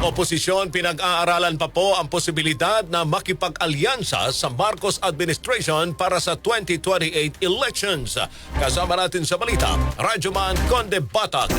Oposisyon pinag-aaralan pa po ang posibilidad na makipag-alyansa sa Marcos administration para sa 2028 elections. Kasama natin sa balita, Radyoman Conde Batag.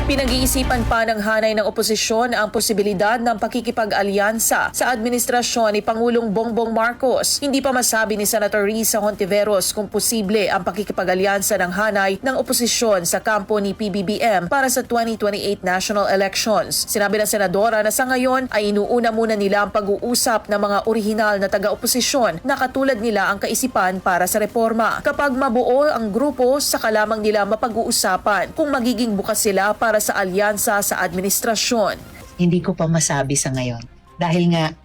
Pinag-iisipan pa ng hanay ng oposisyon ang posibilidad ng pakikipag-alyansa sa administrasyon ni Pangulong Bongbong Marcos. Hindi pa masabi ni Senator Risa Hontiveros kung posible ang pakikipag-alyansa ng hanay ng oposisyon sa kampo ni PBBM para sa 2028 national elections. Sinabi ng senadora na sa ngayon ay inuuna muna nila ang pag-uusap ng mga orihinal na taga-oposisyon na katulad nila ang kaisipan para sa reforma. Kapag mabuo ang grupo, saka lamang nila mapag-uusapan kung magiging bukas sila para sa alyansa sa administrasyon. Hindi ko pa masabi sa ngayon. Dahil nga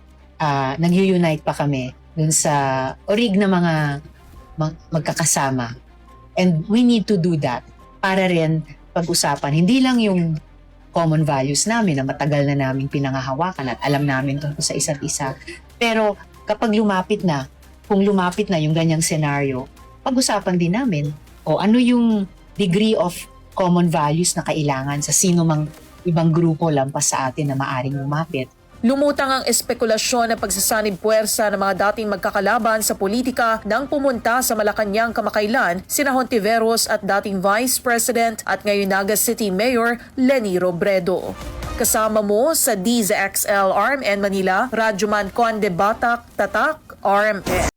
nag-unite pa kami dun sa orig na mga magkakasama. And we need to do that para rin pag-usapan. Hindi lang yung common values namin na matagal na namin pinangahawakan at alam namin tungkol sa isa't isa. Pero kapag kung lumapit na yung ganyang senaryo, pag-usapan din namin o ano yung degree of common values na kailangan sa sino mang ibang grupo lampas sa atin na maaring lumapit. Lumutang ang espekulasyon ng pagsasanib puwersa ng mga dating magkakalaban sa politika nang pumunta sa Malacanang kamakailan sina Hontiveros at dating Vice President at ngayon Naga City Mayor Leni Robredo. Kasama mo sa DZXL RMN Manila, Radyoman Conde Batag, Tatak, RMN.